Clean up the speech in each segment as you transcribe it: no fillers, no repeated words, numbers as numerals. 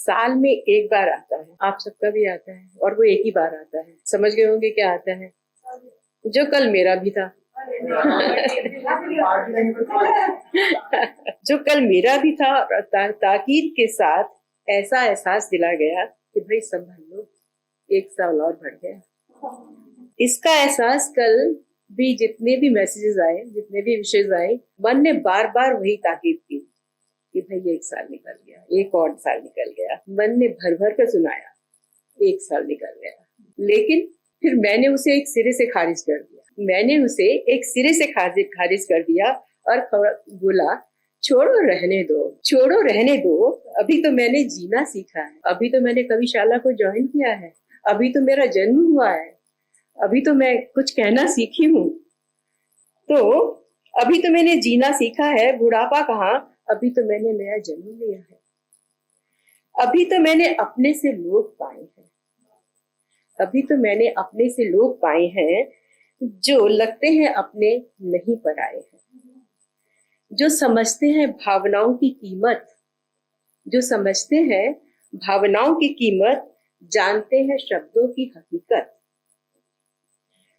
साल में एक बार आता है, आप सबका भी आता है, और वो एक ही बार आता है। समझ गए होंगे क्या आता है? जो कल मेरा भी था। जो कल मेरा भी था, ताकीद के साथ ऐसा एहसास दिला गया कि भाई संभल लो, एक साल और बढ़ गया। इसका एहसास कल भी जितने भी मैसेजेस आए, जितने भी विशेष आए, मन ने बार बार वही ताकीद की कि भाई एक साल निकल गया, एक और साल निकल गया। मन ने भर भर कर सुनाया, एक साल निकल गया। लेकिन फिर मैंने उसे एक सिरे से खारिज कर दिया। मैंने उसे एक सिरे से खारिज कर दिया और बोला, छोड़ो रहने दो, छोड़ो रहने दो। अभी तो मैंने जीना सीखा है, अभी तो मैंने कविशाला को ज्वाइन किया है, अभी तो मेरा जन्म हुआ है, अभी तो मैं कुछ कहना सीखी हूँ। तो अभी तो मैंने जीना सीखा है, बुढ़ापा कहाँ, अभी तो मैंने नया जन्म लिया है। अभी तो मैंने अपने से लोग पाए हैं, अभी तो मैंने अपने से लोग पाए हैं जो लगते हैं अपने, नहीं पराए हैं। जो समझते हैं भावनाओं की कीमत, जो समझते हैं भावनाओं की कीमत, जानते हैं शब्दों की हकीकत।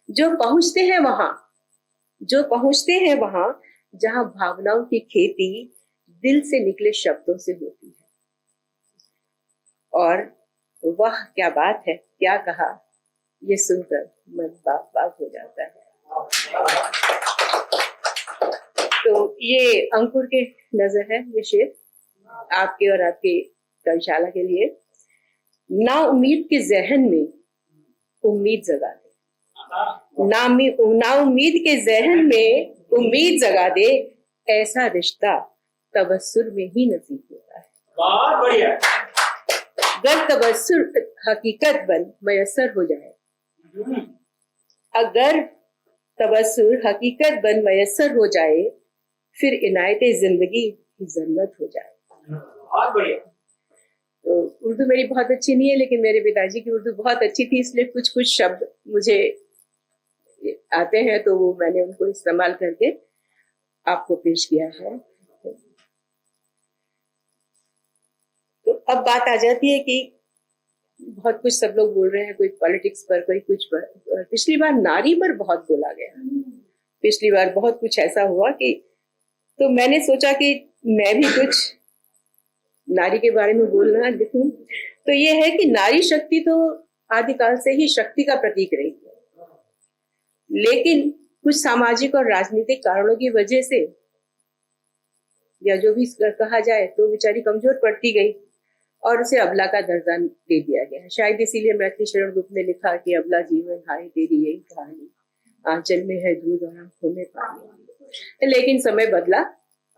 जो पहुंचते हैं वहां, जो पहुंचते हैं वहां जहां भावनाओं की खेती दिल से निकले शब्दों से होती है। और वह क्या बात है, क्या कहा, ये सुनकर मन बाग बाग हो जाता है। तो ये अंकुर के नजर है ये शेर आपके और आपके कविशाला के लिए। ना उम्मीद के जहन में उम्मीद जगा दे, ना उम्मीद के जहन में उम्मीद जगा दे, ऐसा रिश्ता तबस्सुर में ही नसीब होता है। बहुत बढ़िया। अगर तबस्सुर हकीकत बन मयसर हो जाए, अगर तबस्सुर हकीकत बन मयसर हो जाए, फिर इनायते जिंदगी की जन्नत हो जाए। बहुत बढ़िया। तो उर्दू मेरी बहुत अच्छी नहीं है, लेकिन मेरे पिताजी की उर्दू बहुत अच्छी थी, इसलिए कुछ कुछ शब्द मुझे आते हैं, तो वो मैंने उनको इस्तेमाल करके आपको पेश किया है। तो अब बात आ जाती है कि बहुत कुछ सब लोग बोल रहे हैं, कोई पॉलिटिक्स पर, कोई कुछ पर। पिछली बार नारी पर बहुत बोला गया, पिछली बार बहुत कुछ ऐसा हुआ कि, तो मैंने सोचा कि मैं भी कुछ नारी के बारे में बोलना लिखूं। तो ये है कि नारी शक्ति तो आदिकाल से ही शक्ति का प्रतीक रही है, लेकिन कुछ सामाजिक और राजनीतिक कारणों की वजह से, या जो भी कहा जाए, तो बेचारी कमजोर पड़ती गई और उसे अबला का दर्जा दे दिया गया। शायद इसीलिए मैथिली शरण गुप्त ने लिखा कि अबला जीवन हाय तेरी यही कहानी, आंचल में है दूध और आंखों में पानी। लेकिन समय बदला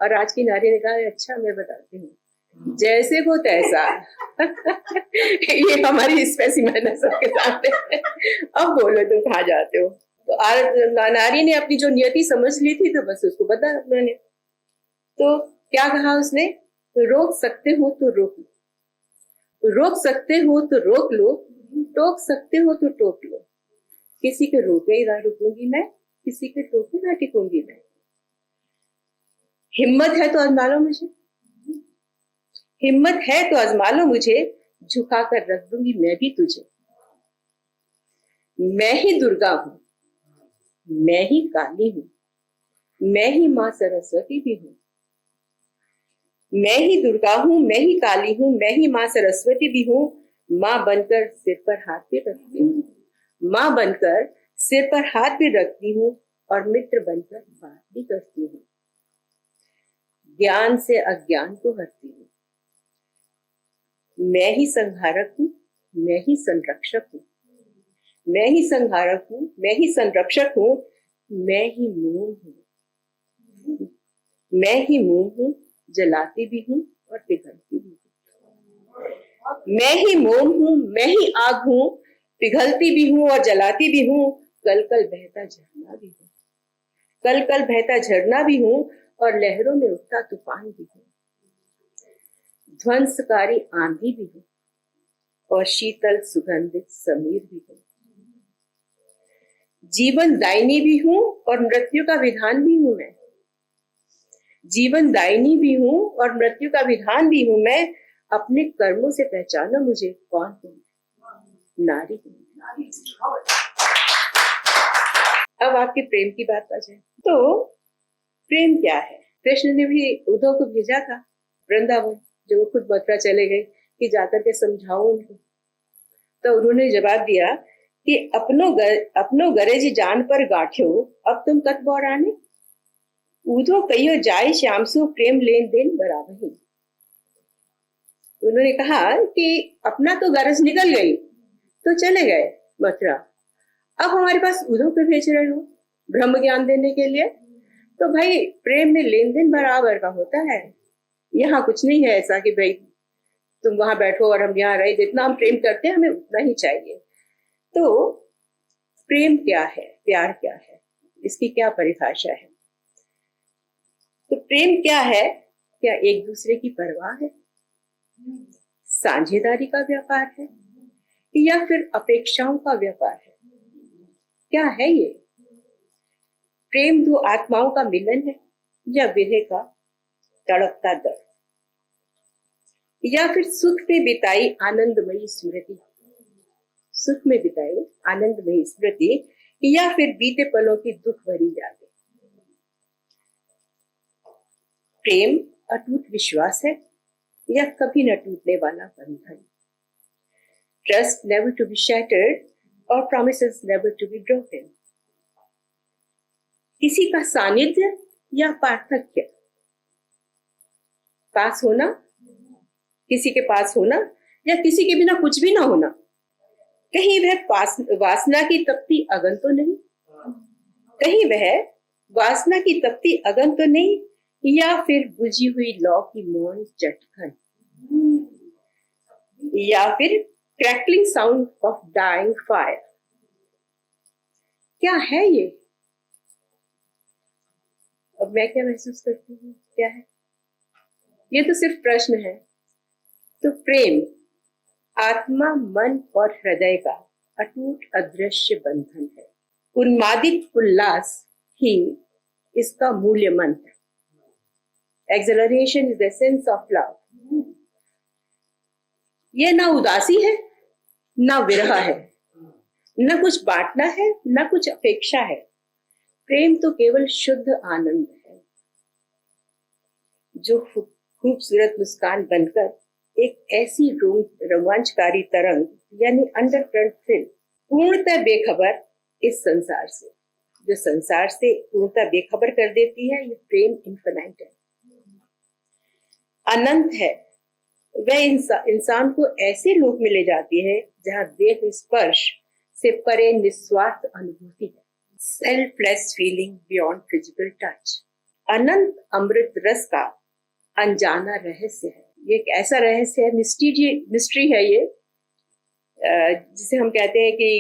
और आज की नारी ने कहा, अच्छा मैं बताती हूँ, जैसे हो तैसा। ये हमारी स्पेसिमेन है सबके सामने। अब बोलो तुम कहाँ जाते हो। तो नारी ने अपनी जो नियति समझ ली थी, तो बस उसको बता मैंने। तो क्या कहा उसने, तो रोक सकते हो तो रोक लो, रोक सकते हो तो रोक लो, टोक सकते हो तो टोक लो। किसी के रोके ना रुकूंगी मैं, किसी के टोके ना टिकूंगी मैं। हिम्मत है तो आजमा लो मुझे, हिम्मत है तो आजमा लो मुझे, झुका कर रख दूंगी मैं भी तुझे। मैं ही दुर्गा हूं, मैं ही काली हूं, मैं ही मां सरस्वती भी हूं। मैं ही दुर्गा हूं, मैं ही काली हूं, मैं ही मां सरस्वती भी हूं। मां बनकर सिर पर हाथ भी रखती हूँ, मां बनकर सिर पर हाथ भी रखती हूँ, और मित्र बनकर बात भी करती हूँ। ज्ञान से अज्ञान को हरती हूँ। मैं ही संहारक हूँ, मैं ही संरक्षक हूँ, मैं ही संहारक हूँ, मैं ही संरक्षक हूँ। मैं ही मोम हूँ, मैं ही मोम हूँ, जलाती भी हूँ और पिघलती भी हूँ। मैं ही मोम हूँ, मैं ही आग हूँ, पिघलती भी हूँ और जलाती भी हूँ। कल कल बहता झरना भी हूँ, कल कल बहता झरना भी हूँ, और लहरों में उठता तूफान भी हूँ। ध्वंसकारी आंधी भी हूँ, और शीतल सुगंधित समीर भी हूँ। जीवन दायिनी भी हूँ और मृत्यु का विधान भी हूँ मैं। जीवन दायिनी भी हूँ और मृत्यु का विधान भी हूँ मैं। अपने कर्मों से पहचानो मुझे कौन हूं, नारी हूं। अब आपके प्रेम की बात आ जाए तो प्रेम क्या है? कृष्ण ने भी उद्धव को भेजा था वृंदावन, जो वो खुद मथुरा चले गए कि जाकर के समझाओ उनको। तो उन्होंने जवाब दिया कि अपनो गरज जान पर गाठ्यो, अब तुम कत बौराने, उधो कहियो जाय श्याम सु प्रेम लेन देन बराबर ही। उन्होंने कहा कि अपना तो गरज निकल गई तो चले गए मथुरा, अब हमारे पास उधो पे भेज रहे हो ब्रह्म ज्ञान देने के लिए। तो भाई प्रेम में लेन देन बराबर का होता है। यहाँ कुछ नहीं है ऐसा कि भाई तुम वहां बैठो और हम यहाँ रहे, जितना हम प्रेम करते हैं हमें उतना ही चाहिए। तो प्रेम क्या है, प्यार क्या है, इसकी क्या परिभाषा है? तो प्रेम क्या है? क्या एक दूसरे की परवाह है, साझेदारी का व्यापार है, या फिर अपेक्षाओं का व्यापार है? क्या है ये? प्रेम दो आत्माओं का मिलन है, या विरह का तड़पता दर्द, या फिर सुख में बिताई आनंदमयी स्मृति, सुख में बिताई आनंदमयी स्मृति, या फिर बीते पलों की दुख भरी यादें। प्रेम अटूट विश्वास है या कभी न टूटने वाला बंधन? Trust never to be shattered और promises never to be broken. किसी का सानिध्य या पार्थक्य, पास होना, किसी के पास होना या किसी के बिना कुछ भी ना होना। कहीं वह वासना की तपती अगन तो नहीं, कहीं वह वासना की तपती अगन तो नहीं, या फिर बुझी हुई लौ की मौन चटकन, या फिर crackling sound of dying fire. क्या है ये? अब मैं क्या महसूस करती हूँ, क्या है ये? तो सिर्फ प्रश्न है। तो प्रेम आत्मा, मन और हृदय का अटूट अदृश्य बंधन है। उन्मादित उल्लास ही इसका मूल्य मंत्र। Acceleration is the essence of love. ये ना उदासी है, ना विरह है, न कुछ बांटना है, न कुछ अपेक्षा है। प्रेम तो केवल शुद्ध आनंद है, जो खूबसूरत मुस्कान बनकर एक ऐसी रोमांचकारी तरंग यानी अंडरकरंट फिल्म, पूर्णतः बेखबर इस संसार से, जो संसार से पूर्णतः बेखबर कर देती है। ये प्रेम इन्फिनाइट है, अनंत है। वह इंसान को ऐसे लोक में ले जाती है जहां देह स्पर्श से परे निस्वार्थ अनुभूति है, selfless feeling beyond physical touch. अनंत अमृत रस का अनजाना रहस्य है। ये एक ऐसा रहस्य है, मिस्ट्री है ये, जिसे हम कहते हैं कि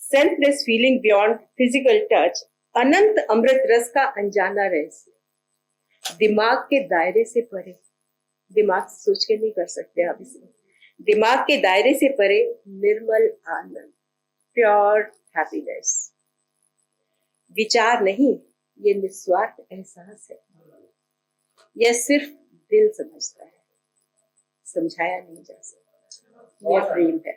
selfless feeling beyond physical touch, अनंत अमृत रस का अनजाना रहस्य, दिमाग के दायरे से परे। दिमाग सोच के नहीं कर सकते आप इसे। दिमाग के दायरे से परे निर्मल आनंद, प्योर हैप्पीनेस। विचार नहीं, ये निस्वार्थ एहसास है। यह सिर्फ दिल समझता है, समझाया नहीं जा सकता। यह प्रेम है।